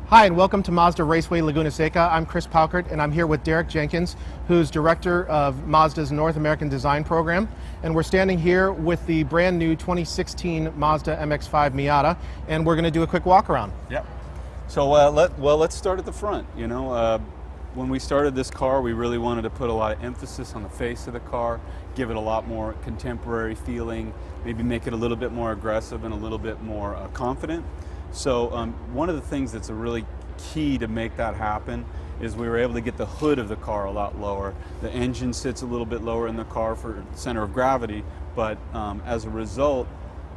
Hi, and welcome to Mazda Raceway Laguna Seca. I'm Chris Paukert, and I'm here with Derek Jenkins, who's Director of Mazda's North American Design Program. And we're standing here with the brand new 2016 Mazda MX-5 Miata, and we're going to do a quick walk around. Yep. So let's start at the front. When we started this car, we really wanted to put a lot of emphasis on the face of the car, give it a lot more contemporary feeling, maybe make it a little bit more aggressive and a little bit more confident. So one of the things that's a really key to make that happen is we were able to get the hood of the car a lot lower. The engine sits a little bit lower in the car for center of gravity, but as a result,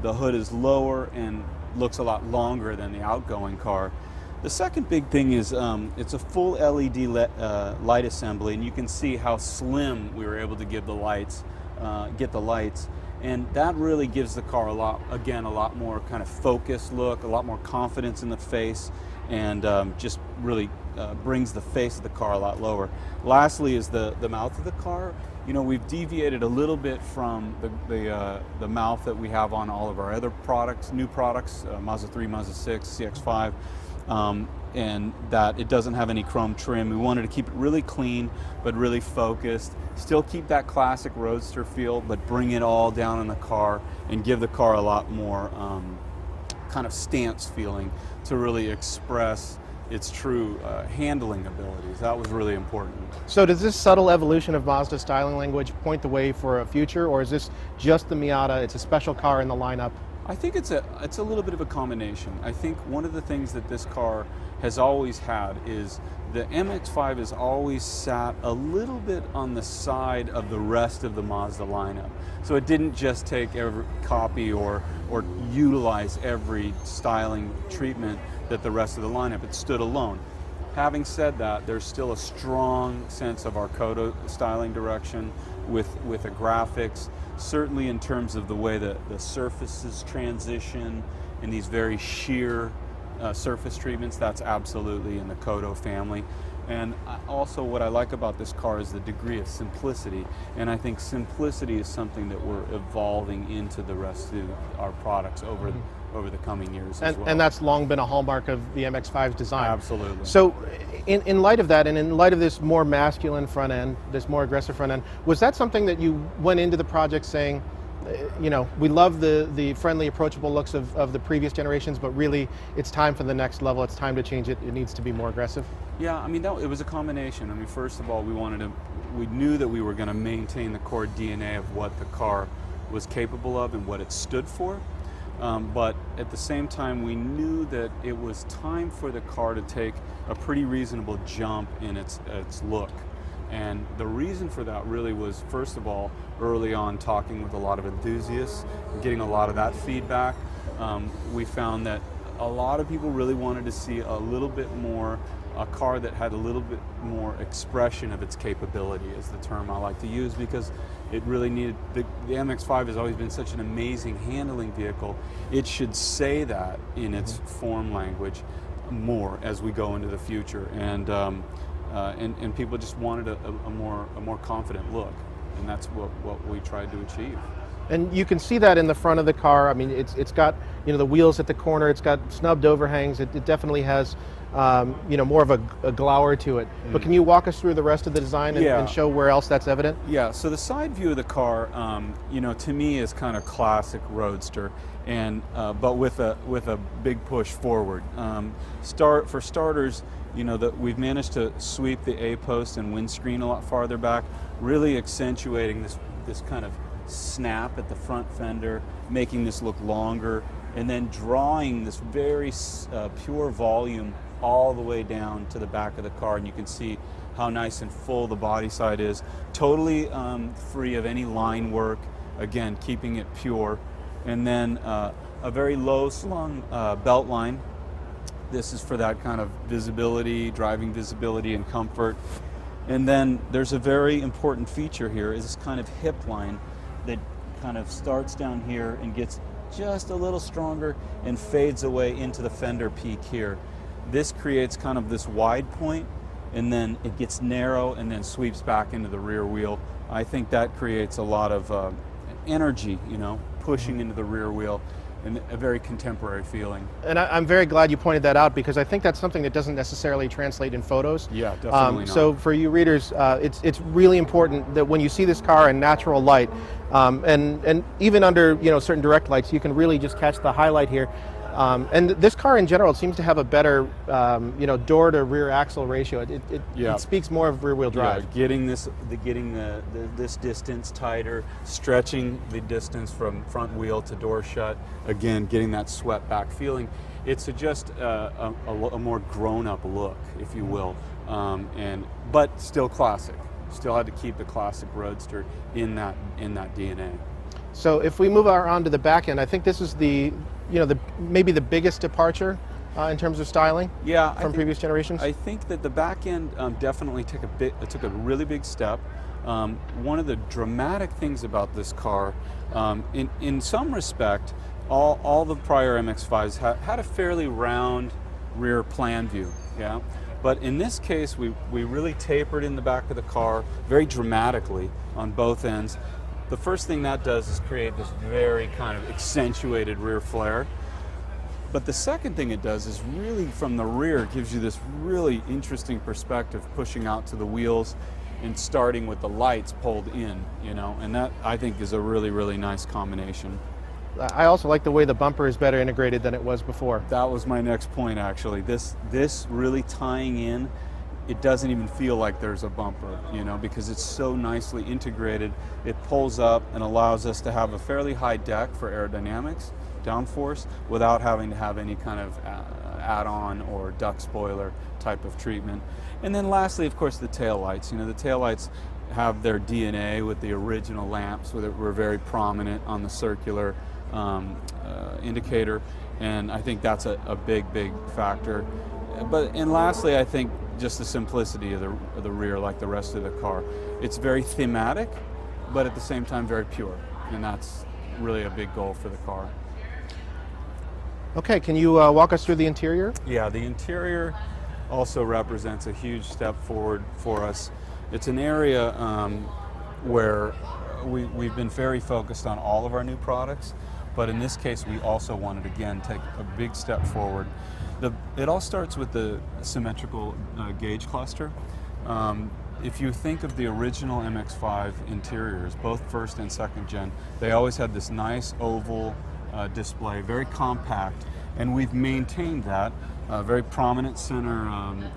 the hood is lower and looks a lot longer than the outgoing car. The second big thing is it's a full LED light assembly, and you can see how slim we were able to give the lights, and that really gives the car a lot more kind of focused look, a lot more confidence in the face, and just really brings the face of the car a lot lower. Lastly is the mouth of the car. We've deviated a little bit from the mouth that we have on all of our other products, new products, Mazda 3, Mazda 6, CX-5. And that it doesn't have any chrome trim. We wanted to keep it really clean, but really focused. Still keep that classic roadster feel, but bring it all down in the car and give the car a lot more kind of stance feeling to really express its true handling abilities. That was really important. So does this subtle evolution of Mazda styling language point the way for a future, or is this just the Miata? It's a special car in the lineup. I think it's a little bit of a combination. I think one of the things that this car has always had is the MX-5 has always sat a little bit on the side of the rest of the Mazda lineup. So it didn't just take every copy or utilize every styling treatment that the rest of the lineup. It stood alone. Having said that, there's still a strong sense of our Kodo styling direction with the graphics, certainly in terms of the way that the surfaces transition in these very sheer surface treatments. That's absolutely in the Kodo family. And also what I like about this car is the degree of simplicity, and I think simplicity is something that we're evolving into the rest of our products over the coming years as well. And that's long been a hallmark of the MX-5's design. Absolutely. So in light of that, and in light of this more masculine front end, this more aggressive front end, was that something that you went into the project saying, we love the friendly, approachable looks of the previous generations, but really it's time for the next level, it's time to change it, it needs to be more aggressive? Yeah, it was a combination. First of all, we knew that we were going to maintain the core DNA of what the car was capable of and what it stood for. But at the same time, we knew that it was time for the car to take a pretty reasonable jump in its look. And the reason for that really was, first of all, early on talking with a lot of enthusiasts, getting a lot of that feedback. We found that a lot of people really wanted to see a car that had a little bit more expression of its capability, is the term I like to use, because it really needed, the MX-5 has always been such an amazing handling vehicle. It should say that in its form language more as we go into the future. And people just wanted a more confident look, and that's what we tried to achieve. And you can see that in the front of the car. It's got the wheels at the corner. It's got snubbed overhangs. It definitely has more of a glower to it. But can you walk us through the rest of the design and show where else that's evident? Yeah. So the side view of the car, to me, is kind of classic roadster, and but with a big push forward. For starters, that we've managed to sweep the A-post and windscreen a lot farther back, really accentuating this kind of snap at the front fender, making this look longer, and then drawing this very pure volume all the way down to the back of the car. And you can see how nice and full the body side is, totally free of any line work, again keeping it pure. And then a very low slung belt line. This is for that kind of visibility, driving visibility and comfort. And then there's a very important feature here, is this kind of hip line that kind of starts down here and gets just a little stronger and fades away into the fender peak here. This creates kind of this wide point, and then it gets narrow and then sweeps back into the rear wheel. I think that creates a lot of energy, pushing into the rear wheel. a very contemporary feeling. And I'm very glad you pointed that out, because I think that's something that doesn't necessarily translate in photos. Yeah, definitely not. So for you readers, it's really important that when you see this car in natural light, and even under certain direct lights, you can really just catch the highlight here. And this car in general seems to have a better door to rear axle ratio. It speaks more of rear wheel drive. Yeah, getting this distance tighter, stretching the distance from front wheel to door shut. Again, getting that swept back feeling. It's just a more grown-up look, if you will, but still classic. Still had to keep the classic Roadster in that DNA. So if we move on to the back end, I think this is maybe the biggest departure in terms of styling from previous generations. I think that the back end definitely took a really big step. One of the dramatic things about this car, in some respect, all the prior MX-5s had a fairly round rear plan view, yeah. But in this case, we really tapered in the back of the car very dramatically on both ends. The first thing that does is create this very kind of accentuated rear flare. But the second thing it does is really from the rear gives you this really interesting perspective, pushing out to the wheels and starting with the lights pulled in, and that I think is a really, really nice combination. I also like the way the bumper is better integrated than it was before. That was my next point, actually. This really tying in. It doesn't even feel like there's a bumper, because it's so nicely integrated. It pulls up and allows us to have a fairly high deck for aerodynamics, downforce, without having to have any kind of add-on or duck spoiler type of treatment. And then lastly, of course, the taillights. The taillights have their DNA with the original lamps, that were very prominent on the circular indicator, and I think that's a big factor. And lastly, I think just the simplicity of the rear, like the rest of the car. It's very thematic, but at the same time very pure, and that's really a big goal for the car. Okay, can you walk us through the interior? Yeah, the interior also represents a huge step forward for us. It's an area where we've been very focused on all of our new products, but in this case we also wanted, again, take a big step forward. It all starts with the symmetrical gauge cluster. If you think of the original MX-5 interiors, both first and second gen, they always had this nice oval display, very compact, and we've maintained that. Very prominent center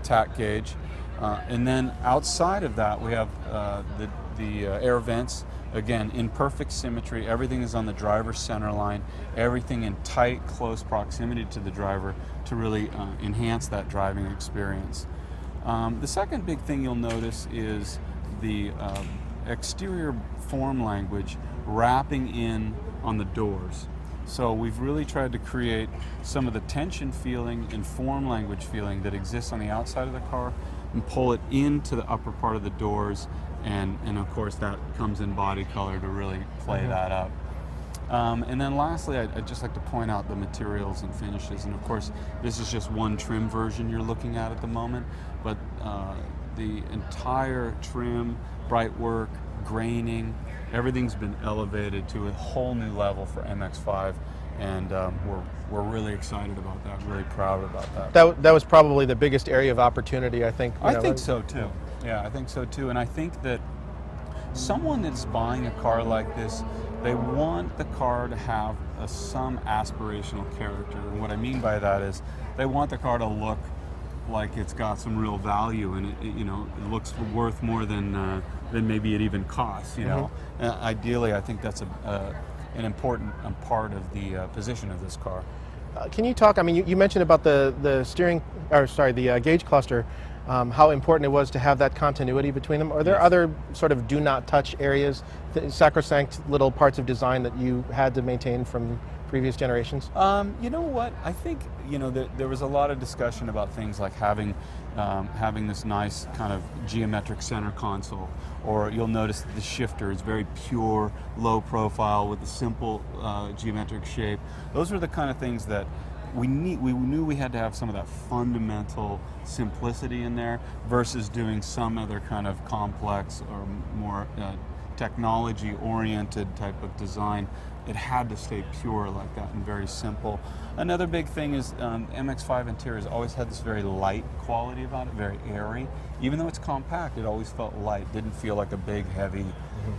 tack gauge. And then outside of that, we have the air vents. Again, in perfect symmetry, everything is on the driver's center line, everything in tight, close proximity to the driver to really enhance that driving experience. The second big thing you'll notice is the exterior form language wrapping in on the doors. So we've really tried to create some of the tension feeling and form language feeling that exists on the outside of the car and pull it into the upper part of the doors, and of course that comes in body color to really play that up. And then lastly, I'd just like to point out the materials and finishes, and of course this is just one trim version you're looking at the moment, but the entire trim, bright work, graining, everything's been elevated to a whole new level for MX-5, and we're really excited about that, really proud about that. That was probably the biggest area of opportunity, I think. I think so too. Yeah, I think so too, and I think that someone that's buying a car like this, they want the car to have some aspirational character, and what I mean by that is they want the car to look like it's got some real value, and it looks worth more than maybe it even costs. Ideally, I think that's an important part of the position of this car. Can you talk? I mean, you mentioned about the steering, or sorry, the gauge cluster. How important it was to have that continuity between them. Are there other sort of do not touch areas, sacrosanct little parts of design that you had to maintain from previous generations? You know what? I think there was a lot of discussion about things like having this nice kind of geometric center console, or you'll notice that the shifter is very pure, low profile with a simple geometric shape. Those are the kind of things that we knew we had to have some of that fundamental simplicity in there versus doing some other kind of complex or more technology-oriented type of design, it had to stay pure like that and very simple. Another big thing is MX-5 interiors always had this very light quality about it, very airy. Even though it's compact, it always felt light, didn't feel like a big, heavy.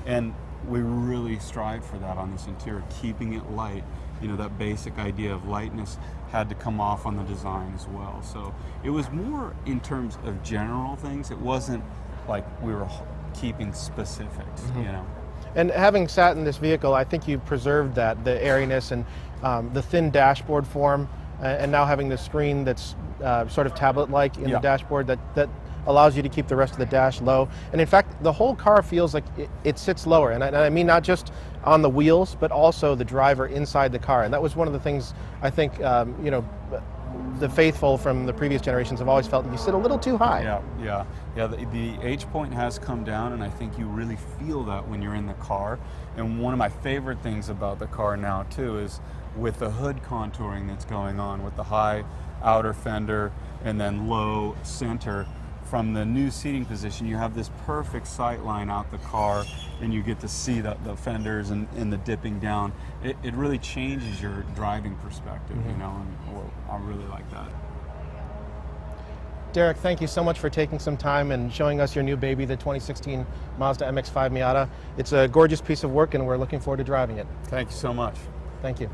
And we really strived for that on this interior, keeping it light. You know, that basic idea of lightness had to come off on the design as well. So it was more in terms of general things. It wasn't like we were keeping specifics, you know. And having sat in this vehicle, I think you preserved that, the airiness and the thin dashboard form, and now having the screen that's sort of tablet-like in the dashboard that allows you to keep the rest of the dash low. And in fact, the whole car feels like it sits lower. And I mean not just on the wheels, but also the driver inside the car. And that was one of the things I think, you know, the faithful from the previous generations have always felt you sit a little too high. Yeah. The H point has come down, and I think you really feel that when you're in the car. And one of my favorite things about the car now too is with the hood contouring that's going on, with the high outer fender and then low center. From the new seating position, you have this perfect sight line out the car, and you get to see the fenders and the dipping down. It really changes your driving perspective, you know, and I really like that. Derek, thank you so much for taking some time and showing us your new baby, the 2016 Mazda MX-5 Miata. It's a gorgeous piece of work, and we're looking forward to driving it. Thank you so much. Thank you.